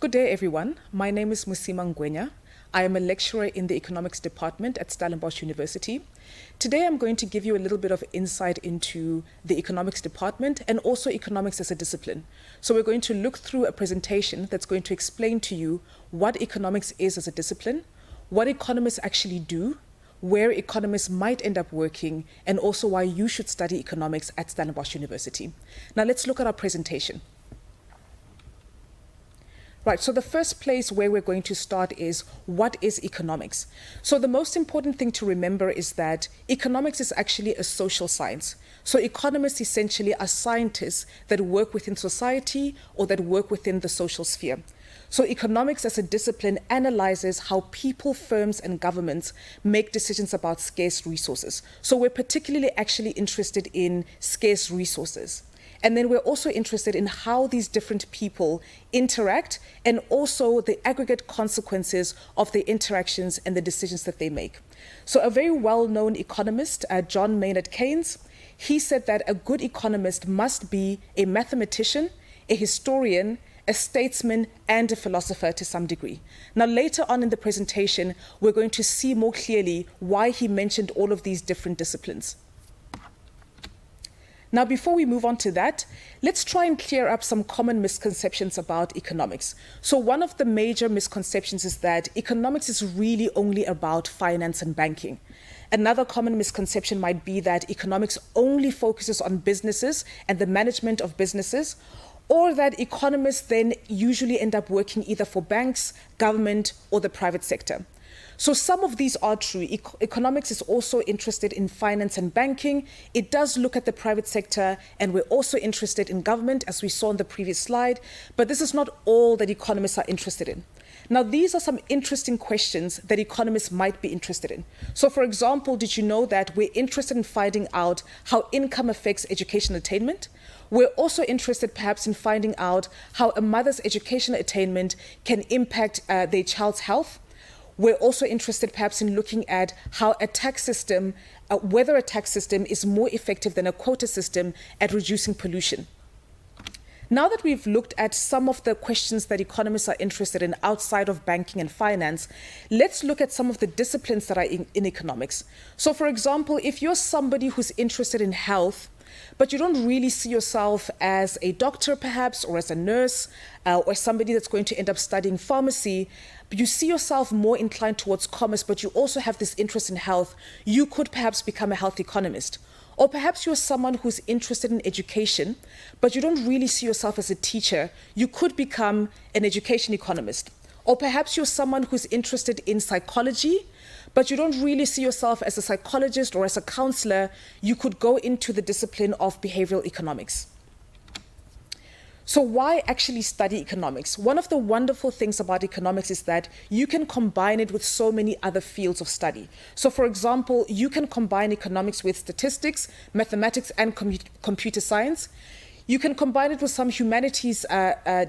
Good day, everyone. My name is Musima Ngwenya. I am a lecturer in the economics department at Stellenbosch University. Today, I'm going to give you a little bit of insight into the economics department and also economics as a discipline. So we're going to look through a presentation that's going to explain to you what economics is as a discipline, what economists actually do, where economists might end up working, and also why you should study economics at Stellenbosch University. Now let's look at our presentation. Right, so the first place where we're going to start is, what is economics? So the most important thing to remember is that economics is actually a social science. So economists essentially are scientists that work within society or that work within the social sphere. So economics as a discipline analyzes how people, firms, and governments make decisions about scarce resources. So we're particularly actually interested in scarce resources. And then we're also interested in how these different people interact and also the aggregate consequences of the interactions and the decisions that they make. So a very well-known economist, John Maynard Keynes, he said that a good economist must be a mathematician, a historian, a statesman, and a philosopher to some degree. Now, later on in the presentation, we're going to see more clearly why he mentioned all of these different disciplines. Now, before we move on to that, let's try and clear up some common misconceptions about economics. So one of the major misconceptions is that economics is really only about finance and banking. Another common misconception might be that economics only focuses on businesses and the management of businesses, or that economists then usually end up working either for banks, government, or the private sector. So some of these are true. Economics is also interested in finance and banking. It does look at the private sector, and we're also interested in government, as we saw in the previous slide. But this is not all that economists are interested in. Now, these are some interesting questions that economists might be interested in. So, for example, did you know that we're interested in finding out how income affects education attainment? We're also interested perhaps in finding out how a mother's educational attainment can impact their child's health. We're also interested perhaps in looking at how a tax system, whether a tax system is more effective than a quota system at reducing pollution. Now that we've looked at some of the questions that economists are interested in outside of banking and finance, let's look at some of the disciplines that are in economics. So for example, if you're somebody who's interested in health, but you don't really see yourself as a doctor perhaps, or as a nurse, or somebody that's going to end up studying pharmacy, but you see yourself more inclined towards commerce, but you also have this interest in health, you could perhaps become a health economist. Or perhaps you're someone who's interested in education, but you don't really see yourself as a teacher, you could become an education economist. Or perhaps you're someone who's interested in psychology, but you don't really see yourself as a psychologist or as a counselor, you could go into the discipline of behavioral economics. So why actually study economics? One of the wonderful things about economics is that you can combine it with so many other fields of study. So for example, you can combine economics with statistics, mathematics, and computer science. You can combine it with some humanities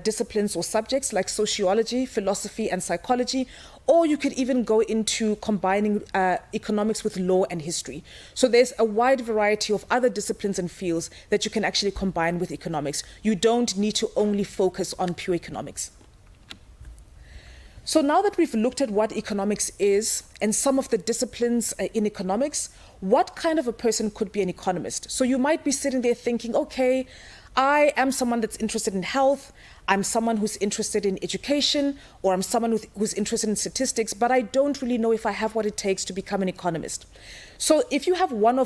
disciplines or subjects like sociology, philosophy, and psychology, or you could even go into combining economics with law and history. So there's a wide variety of other disciplines and fields that you can actually combine with economics. You don't need to only focus on pure economics. So now that we've looked at what economics is and some of the disciplines in economics, what kind of a person could be an economist? So you might be sitting there thinking, okay, I am someone that's interested in health, I'm someone who's interested in education, or I'm someone who's interested in statistics, but I don't really know if I have what it takes to become an economist. So if you have one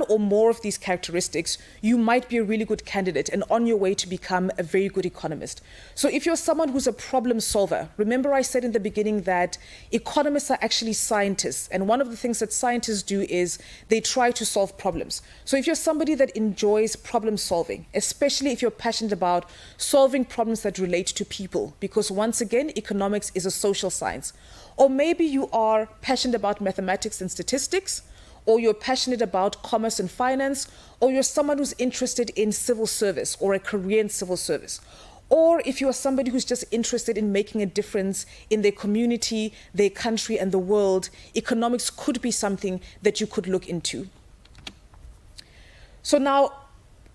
or more of these characteristics, you might be a really good candidate and on your way to become a very good economist. So if you're someone who's a problem solver, remember I said in the beginning that economists are actually scientists, and one of the things that scientists do is they try to solve problems. So if you're somebody that enjoys problem solving, especially if you're passionate about solving problems that relate to people, because once again, economics is a social science. Or maybe you are passionate about mathematics and statistics, or you're passionate about commerce and finance, or you're someone who's interested in civil service or a career in civil service. Or if you are somebody who's just interested in making a difference in their community, their country, and the world, economics could be something that you could look into. So now,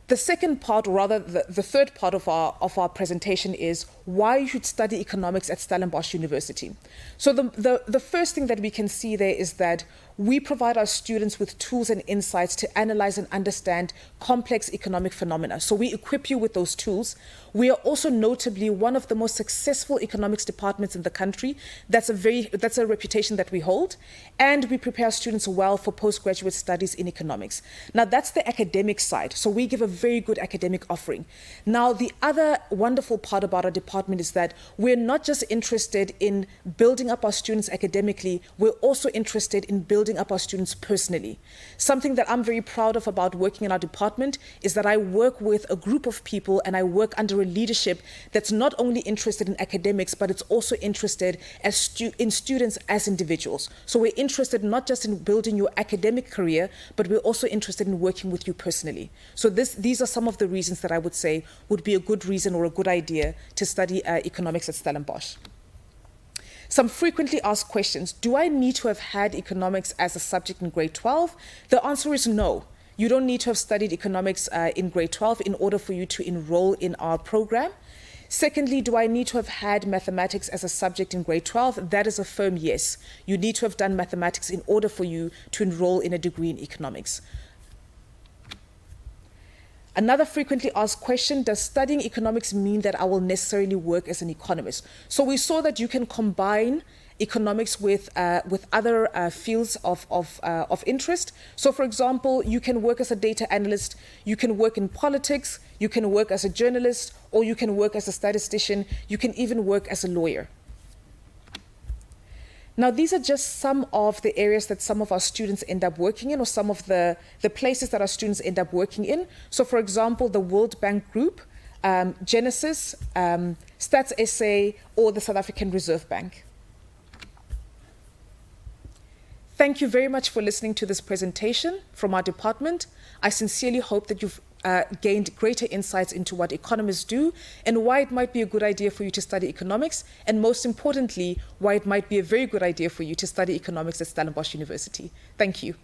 the second part, or rather the third part of our presentation is, why you should study economics at Stellenbosch University. So the first thing that we can see there is that we provide our students with tools and insights to analyze and understand complex economic phenomena. So we equip you with those tools. We are also notably one of the most successful economics departments in the country. That's a reputation that we hold. And we prepare students well for postgraduate studies in economics. Now, that's the academic side. So we give a very good academic offering. Now, the other wonderful part about our department is that we're not just interested in building up our students academically, we're also interested in building up our students personally. Something that I'm very proud of about working in our department is that I work with a group of people and I work under a leadership that's not only interested in academics, but it's also interested in students as individuals. So we're interested not just in building your academic career, but we're also interested in working with you personally. So these are some of the reasons that I would say would be a good reason or a good idea to study economics at Stellenbosch. Some frequently asked questions. Do I need to have had economics as a subject in grade 12? The answer is no. You don't need to have studied economics in grade 12 in order for you to enroll in our program. Secondly, do I need to have had mathematics as a subject in grade 12? That is a firm yes. You need to have done mathematics in order for you to enroll in a degree in economics. Another frequently asked question, does studying economics mean that I will necessarily work as an economist? So we saw that you can combine economics with other fields of interest. So for example, you can work as a data analyst, you can work in politics, you can work as a journalist, or you can work as a statistician, you can even work as a lawyer. Now, these are just some of the areas that some of our students end up working in, or some of the places that our students end up working in. So, for example, the World Bank Group, Genesis, Stats SA, or the South African Reserve Bank. Thank you very much for listening to this presentation from our department. I sincerely hope that you've gained greater insights into what economists do and why it might be a good idea for you to study economics, and most importantly, why it might be a very good idea for you to study economics at Stellenbosch University. Thank you.